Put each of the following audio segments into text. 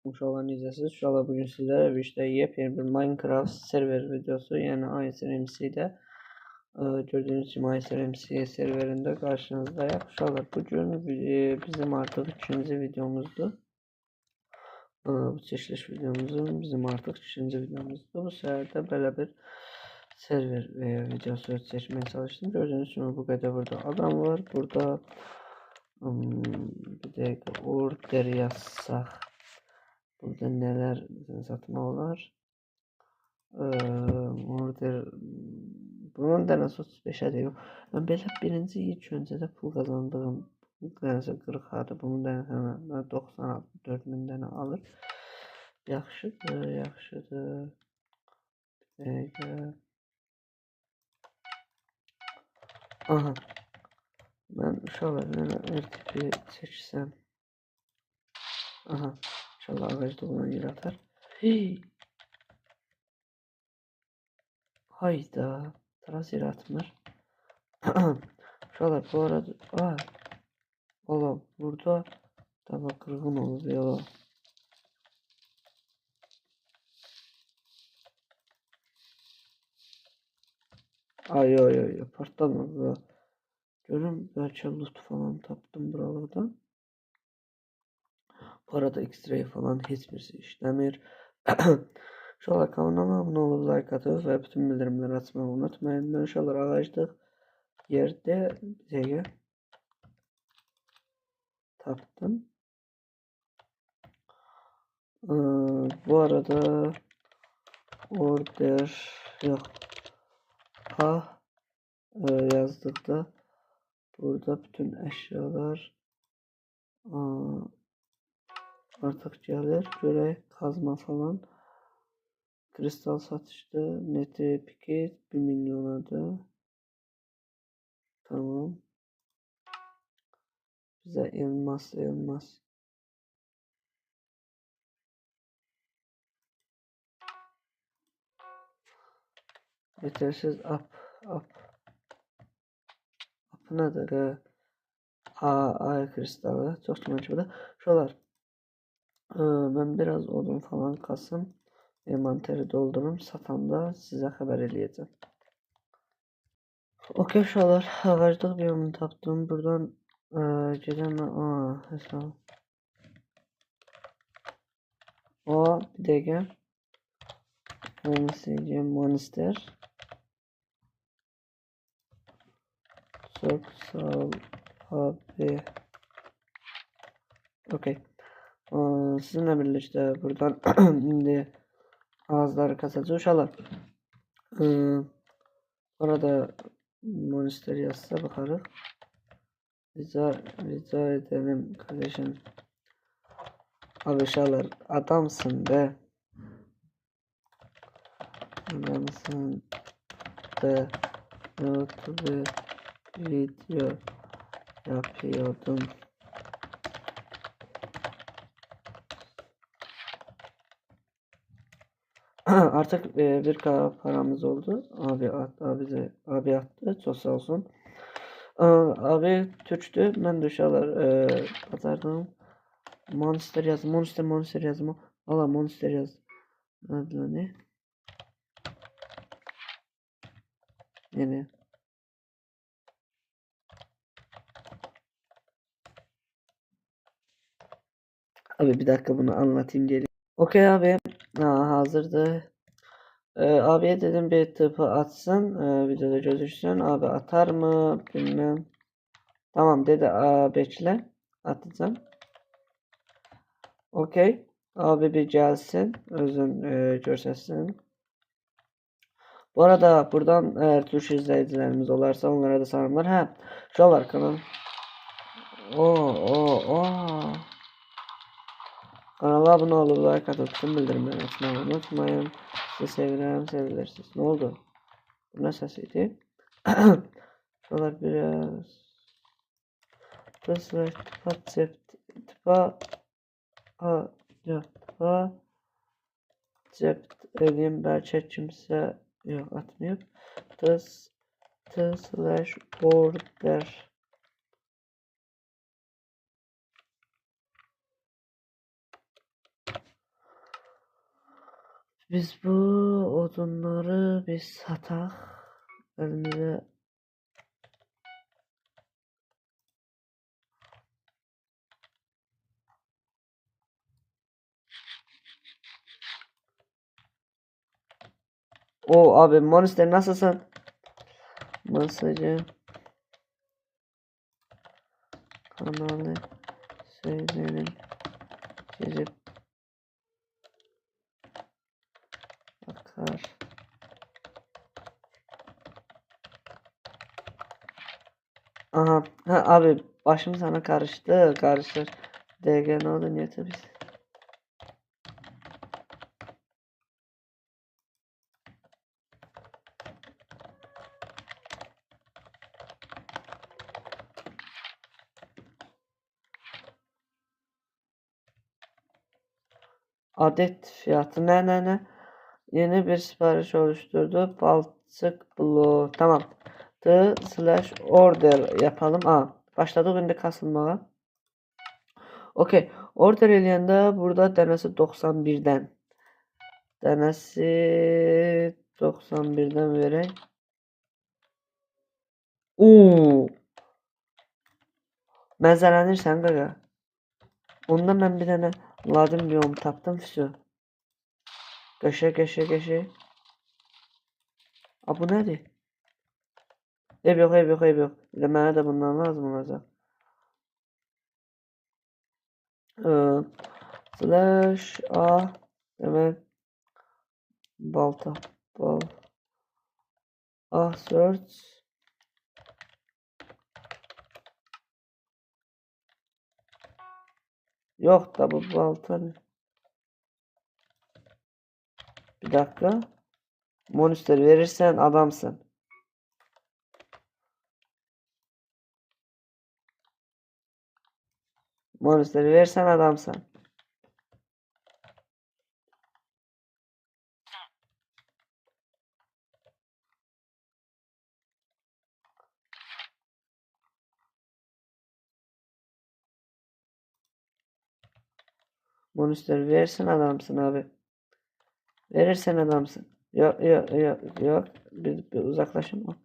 Uşaqlar necəsiz? Uşaqlar bugün sizlərlə birlikdə yepyeni bir Minecraft server videosu, yəni ISRMC-də gördüyünüz kimi ISRMC serverində qarşınızdayıq. Uşaqlar bugün bizim artıq ikinci videomuzdur. Bu çəkiliş videomuzun bizim artıq ikinci videomuzdur. Bu səhərdə belə bir server videosu çəkməyə çalışdım. Gördüyünüz kimi bu qədər burada adam var. Burada bir dəqiqə order yazsaq. Burada neler satma olar? Order bunun dənəsi 35'ə deyil. Mən belə birinci ilk öncədə pul qazandığım dənəsi 40'adır. Bunun dənəsi 94.000 dənə alır. Yaxşıdır, yaxşıdır. Bir dəqiqə. Aha. Mən uşaqlar tipi çəksəm. Aha. İnşallah ağacda olan yer atar. Hey. Hayda. Taras yer atmır. Uşaqlar bu arada. Oğlum burada da bak kırgın olur ya. Ay partlamaz. Görün belki loot falan taptım buralardan. Bu arada X-ray falan hiçbirisi işlemir. İnşallah kanalıma abone olup like atıyoruz ve bütün bildirimleri açmayı unutmayın. Ben inşallah ağaçlık yerde bir taptım. Bu arada order yok. Yazdıkta burada bütün eşyalar artık gelir. Göre kazma falan. Kristal satışta neti piket 1 milyonadı. Tamam. Bize elmas. Yetersiz up nedir? Ay kristalı. Çok tutmaç burada. Şuralar. Ben biraz odun falan kasım. Envanteri doldururum. Satanda size haber eləyəcəm. Okey uşaqlar. Ağaclıq biyomunu tapdım. Buradan gedən hesab. Bir dəqiqə. Monster. Çok sağ ol abi. Okey. Sizinle birlikte buradan şimdi ağızları kasacağız uşaqlar. Orada monster yazsa bakarıq. Rica edelim kardeşim. Abi uşaqlar adamsın be. Adamsın be. YouTube video yapıyordum. Artık bir paramız oldu. Abi attı. Çok sağ olsun. Abi Türk'tü. Ben de uşaqlar pazardan monster yaz. Monster yazma. Valla monster yaz. Ne? Yani. Abi bir dakika bunu anlatayım diyelim. Okey abi. Hazırdı. Abiye dedim bir tıpı atsın. Videoda gözüksün. Abi atar mı? Bilmem. Tamam dedi. Bekle. Atacağım. Okey. Abi bir gelsin. Özün göstersin. Bu arada buradan eğer Türk izleyicilerimiz olarsa onlara da selamlar. Şu var kanal. Kanala abone olup like atıp tüm bildirimleri açmayı unutmayın. Sizi seviyorum, sevilirsiniz. Ne oldu? Bu ne sesiydi? Şuralar biraz tıpa cep edeyim belki kimse yok atmıyor. Slash order Biz bu odunları biz satak. Elimize o abi Monster nasılsın? Masajı kanalı söylerim girip bakar. Aha ha, abi başım sana karıştı karıştır. DG ne oldu niye tabii. Adet fiyatı ne? Yeni bir sipariş oluşturdu. Balçık bloğu. Tamam. The/order yapalım. Başladık indi kasılmağa. Okey. Order eləyəndə burada dənəsi 91'den. Dənəsi 91'den verək. Oo. Məzələnirsən qaqa. Onda mən bir dənə ladin biyom tapdım füsu. Qəşə. Bu nədir? Ev yox. Elə mənə də bundan lazım olacaq. Slash A demək balta. Search. Yok da bu balta ne? Bir dakika. Monster verirsen adamsın. Monster verirsen adamsın. Monster verirsen adamsın abi. Verirsen adamsın. Yok. Bir uzaklaşın mı?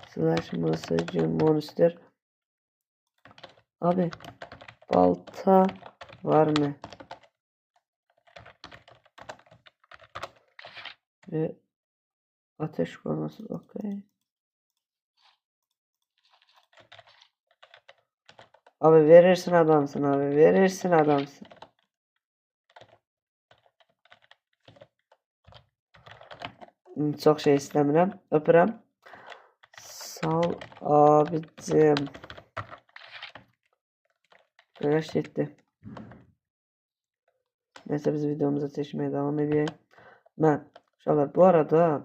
Slash masajı monster. Abi balta var mı? Ve ateş konusu okey. Abi verirsin adamsın abi. Verirsin adamsın. Çok şey istemiyorum. Öpürəm. Sağ ol abicim. Görüş yetti. Neyse biz videomuza seçmeye devam edelim. Uşaqlar bu arada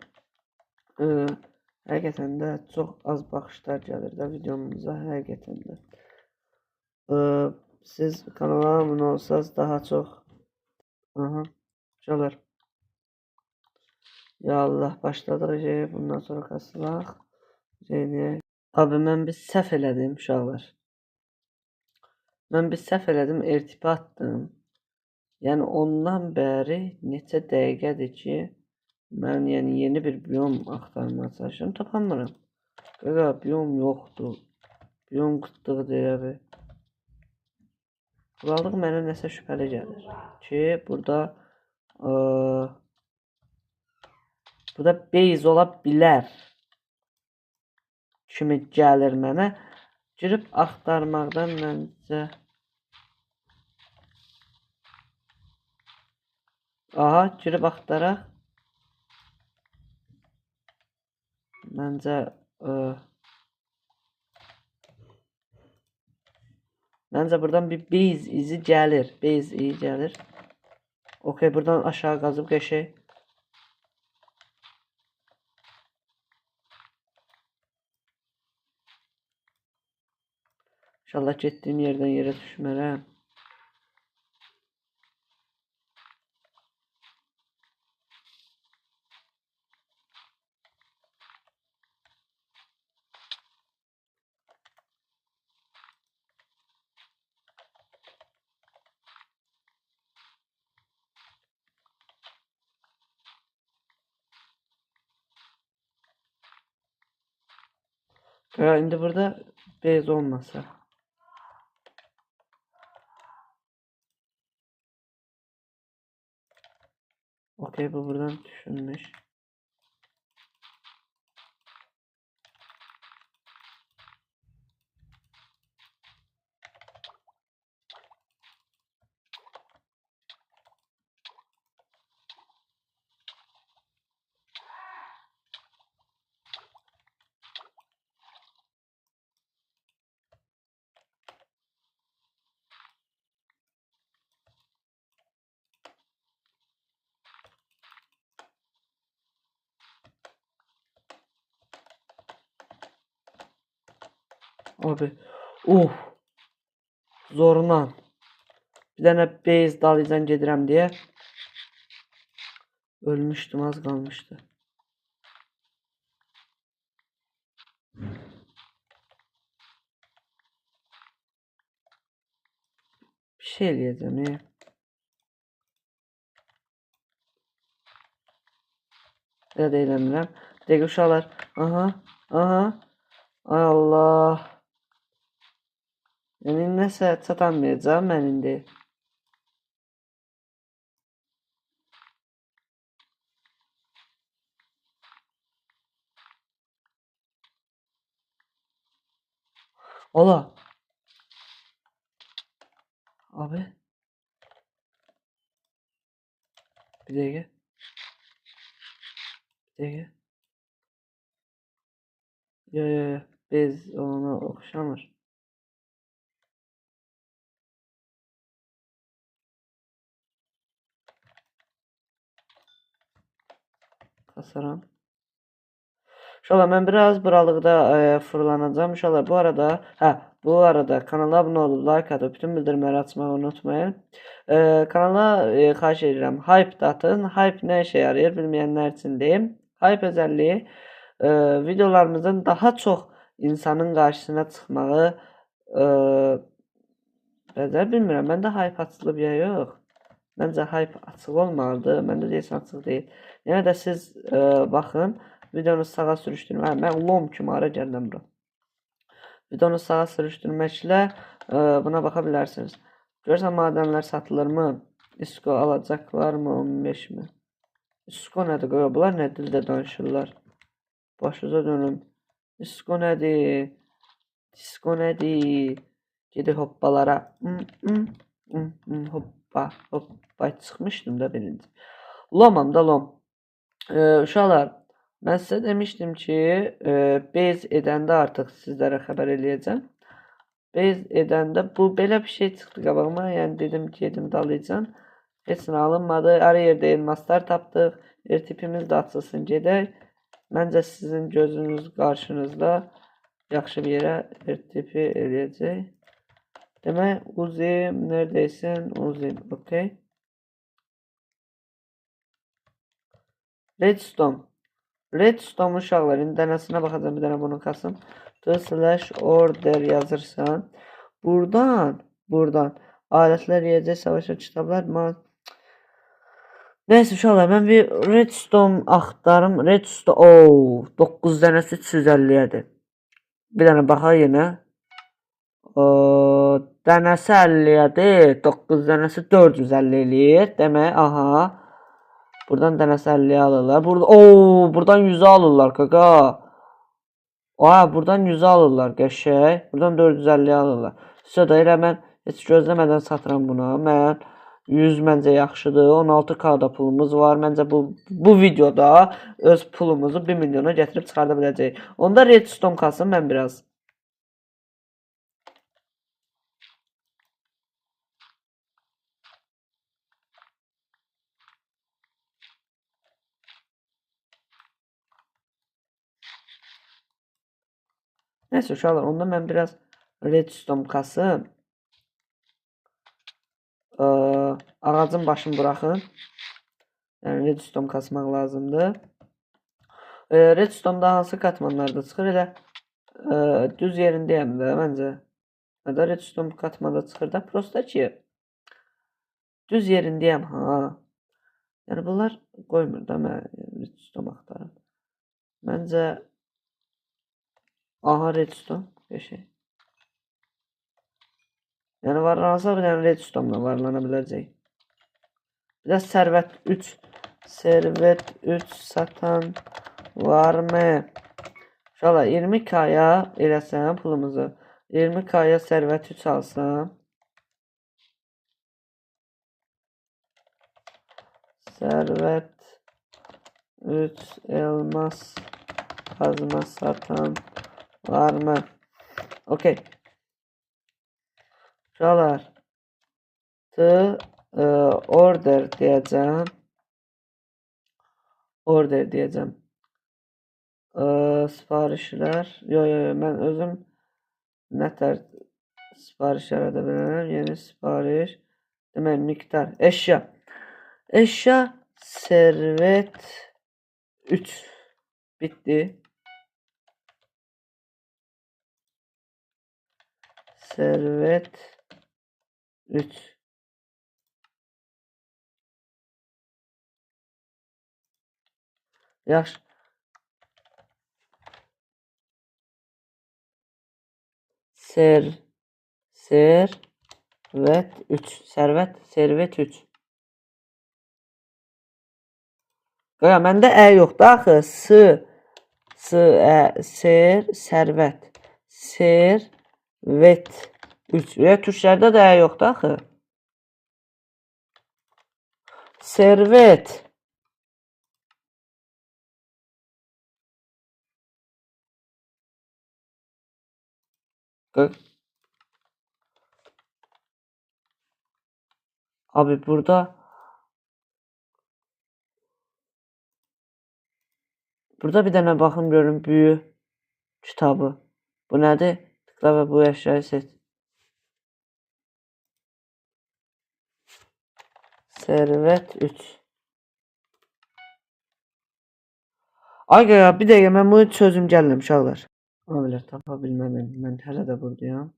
həqiqətən də çox az baxışlar gəlir də videomuza həqiqətən də. Siz kanala abunə olsanız daha çox. Uşaqlar. Ya Allah başladıq bundan sonra kasılaq. Abi mən bir səhv elədim uşaqlar. Mən bir səhv elədim, irtibat atdım. Yəni ondan bəri neçə dəqiqədir ki, mən yeni bir biyom axtarmaya çalışıram, tapamıram. Qaqa, biyom yoxdur. Biyom qıtlığı abi. Qulaqlıq mənə nəsə şübhəli gəlir ki, burada base ola bilər kimi gəlir mənə. Girib axtarmaqdan məncə girib axtaraq. Məncə buradan bir base izi gəlir. Okey, buradan aşağı qazıb qəşəng. İnşallah getdiyim yerdən yerə düşmərəm. Ya indi burada base olmasa. Okey, bu buradan düşünmüş. Abi. Zorla. Bir dənə base dalıcan gedirəm deyə ölmüşdüm, az qalmışdı. Bir şey eləyəcəm. Ya da eləmirəm. Dəqiq uşaqlar. Aha. Aha. Ay Allah. Yəni nəsə çatamayacağam mən indi. Ola. Abi. Bir dəqiqə. Bir dəqiqə. Yo. Bez ona oxşamır. Kasaram. İnşallah mən biraz buralıqda fırlanacağım. İnşallah bu arada kanala abunə olub, like atıb, bütün bildirimləri açmağı unutmayın. Kanala xahiş edirəm, hype da atın. Hype nə işə yarayır bilməyənlər üçün deyim. Hype özelliği videolarımızın daha çox insanın qarşısına çıxmağı bilmirəm. Məndə hype açılıb ya yox. Məncə hype açıq olmalıdır. Məndə deyəsən açıq deyil. Yenə də siz baxın. Videonu sağa sürüşdürmə. Mən lom kimi ara gəldim bura. Videonu sağa sürüşdürməklə buna baxa bilərsiniz. Görürsən madənlər satılırmı? İSKO alacaqlarmı? 15 mi? İSKO nədir? Bunlar nə dildə danışırlar? Başınıza dönüm. İSKO nədir? İSKO nədir? Gedi hoppalara. Hoppa çıxmışdım da birinci. Lomam da lom. Uşaqlar, mən sizə demişdim ki, base edəndə artıq sizlərə xəbər eləyəcəm. Base edəndə bu belə bir şey çıxdı qabağıma. Yəni dedim gedim dalayacam. Heç nə alınmadı. Ara yerdə elmaslar tapdıq. R-tipimiz də açılsın gedək. Məncə sizin gözünüz qarşınızda yaxşı bir yerə R-tipi eləyəcək. Demək, Uzim, neredeysin? Uzim, okey. Redstone. Redstone uşaqlar, indi dənəsinə baxacağım, bir dənə bunu kasım. /order yazırsan. Buradan alətlər, yiyəcək, savaşa, kitablar. Neyse uşaqlar, mən bir redstone axtarım. Redstone, 9 dənəsi 350-yədir. Bir dənə baxaq yenə. Dənəsi 50-yədir. 9 dənəsi 450 eləyir. Demək, aha. Buradan dənəsi 50'ye alırlar. Buradan 100'e alırlar kaka. Buradan 100'e alırlar qəşəng. Buradan 450'ye alırlar. Sizə də elə mən heç gözləmədən satıram buna. Mən 100 məncə yaxşıdır. 16K-da pulumuz var. Məncə bu videoda öz pulumuzu 1 milyona gətirib çıxarda biləcəyik. Onda redstone kasım mən biraz. Neyse uşaqlar, onda mən biraz redstone kasım. Ağacın başını buraxın. Yəni redstone kasmaq lazımdır. Redstone'da hansı katmanlarda çıxır? Elə düz yerindəyəm də məncə. Nədə redstone katmanda çıxır da? Prosta ki düz yerindəyəm ha. Yəni bunlar qoymur da mən redstone axtarım. Məncə Aha redstone. Bir şey. Yani varlansa bir tane redstone'la varlanabilecek. Bir de servet 3. Servet 3 satan var mı? Şöyle 20K'ya eləsəm pulumuzu. 20K'ya servet 3 alsam. Servet 3 elmas kazma satan var mı? Okey. Şuralar. Order diyeceğim. Order diyeceğim. Siparişler. Yo, ben özüm nətər sipariş yarada bilərəm. Yeni sipariş. Demək miktar. Eşya. Eşya servet 3. Bitti. Servet 3. Yaxşı. Servet 3. Servet 3. Qoya məndə yoxdur axı. Servet. Servet 3. Türklərdə də yoxdur axı. Servet. Abi burada bir dənə baxım görüm büyü kitabı. Bu nədir? Tıkla və bu əşyayı seç. Servet 3. Ay ya bir dəqiqə mən bunu çözüm gəlirəm uşaqlar. Abilər tapa bilmədim. Mən hələ də buradayam.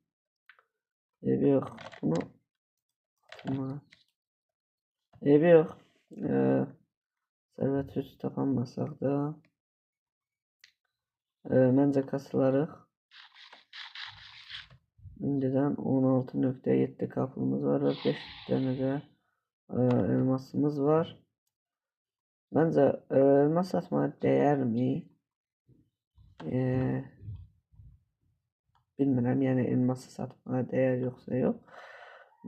Eybi yox. Bunu eybi yox. Servet 3 tapanmasaq da məncə kasılarıq. İndidən 16.7 kapımız var və 5 dənə də elmasımız var. Məncə elmas satmaya dəyərmi? Bilmirəm, yəni elması satmaya dəyər yoxsa yox.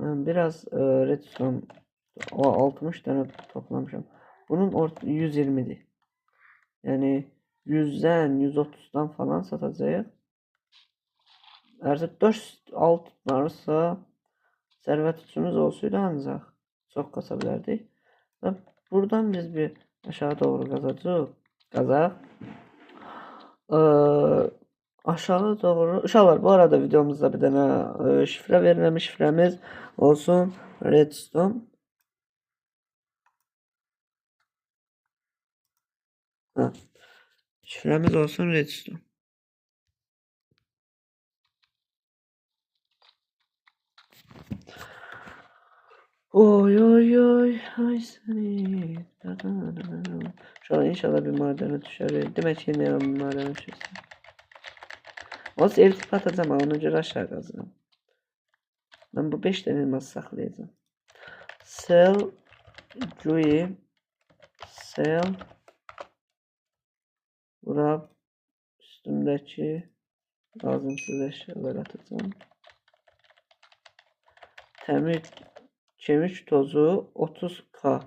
Mən biraz redstone 60 dənə toplamışam. Bunun 120'dir. Yəni 100'dən 130'dan falan satacağıq. Əgər 4-6 tutmarsa servet üçümüz olsaydı ancaq çox qasa bilərdik. Və buradan biz bir aşağı doğru qazaq. Aşağı doğru. Uşaqlar bu arada videomuzda bir dənə şifrə verilmiş şifrəmiz olsun. Redstone. Şifrəmiz olsun redstone. Oy ay seni. Şu an inşallah bir madene düşer. Demek ki ne bir madene düşersin. Olsa eltip atacağım ama ona göre aşağı kazanım. Ben bu 5 tane elmas saklayacağım. Sell Joey Sell Bura üstündeki lazımsız eşyalar atacağım. Temir kemik tozu 30K.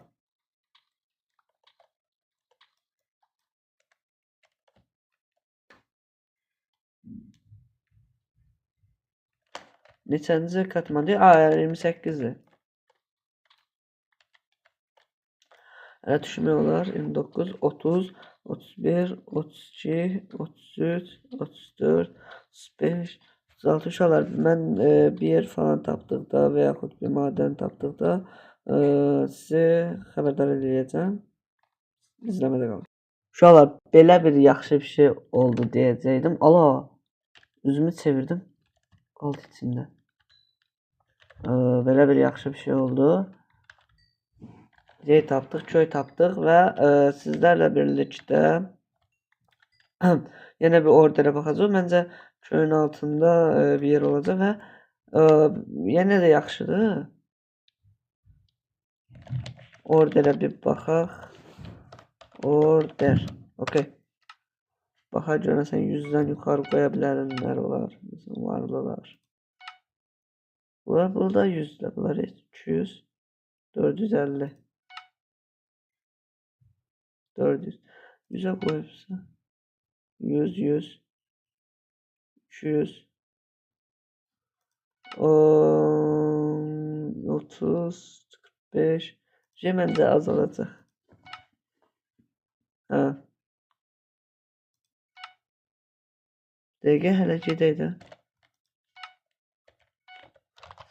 Neçənci katmanı? 28'dir. Hələ düşmək olar. 29, 30, 31, 32, 33, 34, 35, 36 uşaqlar. Mən bir yer falan tapdıqda və yaxud bir madən tapdıqda sizi xəbərdar edəcəm. İzləmədə qalın. Uşaqlar, belə bir yaxşı bir şey oldu deyəcəkdim. Allah, üzümü çevirdim. Qaldı içində. Belə bir yaxşı bir şey oldu. Yer tapdıq, köy tapdıq və sizlərlə birlikdə Yine bir ordere bakacağız. Bence köyün altında bir yer olacak ve yine de yaxşıdır. Ordere bir bakaq. Order. Okey. Baxa görəsən 100-dən yuxarı qoya bilərlər olar. Mesela varlılar. Bunlar burada 100'də. Bunlar 200. 450. 400. 100'e koyupsa. 100, 100. 200. 30. 45. Hemen de azalacak. Ha. DG hələ gedəydi.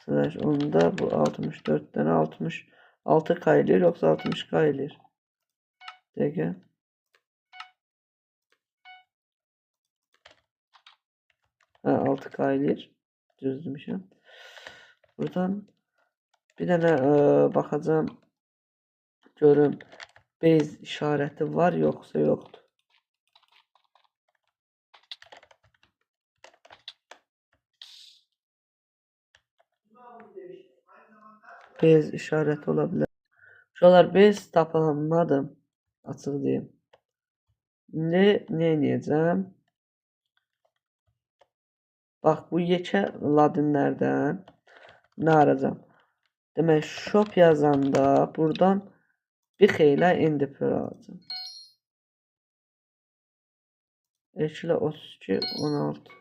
Slash onda bu 64'ten 66 kayılır yoksa 60 kayılır. DG. Ha 6 kayılır. Düz demişim. Buradan bir dənə baxacağım. Görüm base işareti var yoksa yoktur. Base işareti olabilir. Şuralar base tapamadım. Açık diyeyim. Ne edeceğim? Bak bu yekə ladinlərdən ne arayacağım? Demek shop yazanda buradan bir xeylə indipör alacağım. Ekle 32 16.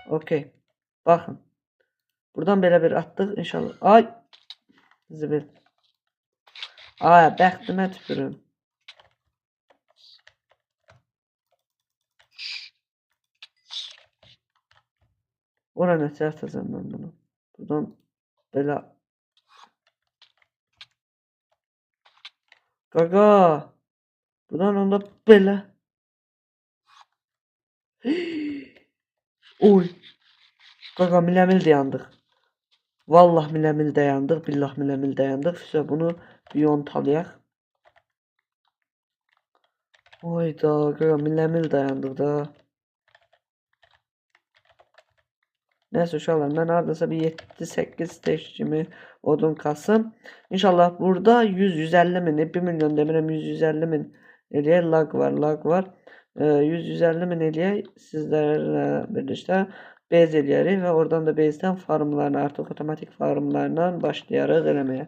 Okey. Bakın. Buradan belə bir atdıq inşallah. Ay. Zibil. Ay, bəxtimə tüpürüm. Ora neçə atacağım mən bunu. Buradan belə. Qaqa. Buradan onda belə. Oy. Qaqa miləmil dayandıq. Vallah miləmil dayandıq. Billah miləmil dayandıq. İşte bunu bir yontalayaq. Oyda qaqa miləmil dayandıq da. Neyse uşaqlar ben hardasa bir 7-8 stage kimi odun kasım. İnşallah burada 100-150 min 1 milyon demirəm 100-150 min eləyək. Lag var. 100-150 min eləyək. Sizlərlə birlikdə base eləyərik və oradan da base'dən farmlarını artıq otomatik farmlarla başlayarıq eləməyə.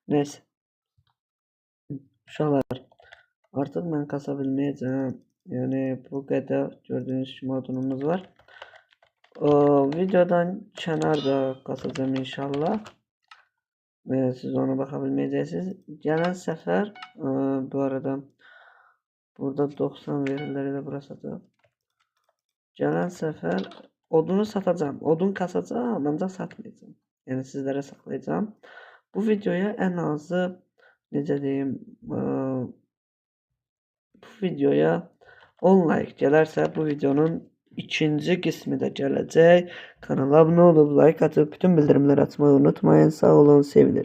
Neyse. Uşaqlar artıq mən kasa bilməyəcəm. Yəni bu qədər gördüyünüz kimi odunumuz var. Videodan kenarda kasacağım inşallah. Siz ona bakabilmeyeceksiniz. Gelen sefer bu arada burada 90 verirleri de burası da. Gelen sefer odunu satacağım. Odun kasacağım ancak satmayacağım. Yani sizlere saklayacağım. Bu videoya en azı necə deyim bu videoya 10 like gələrsə bu videonun ikinci qismi də gələcək. Kanala abunə olub like atıb bütün bildirimləri açmayı unutmayın. Sağ olun, sevilirsiniz.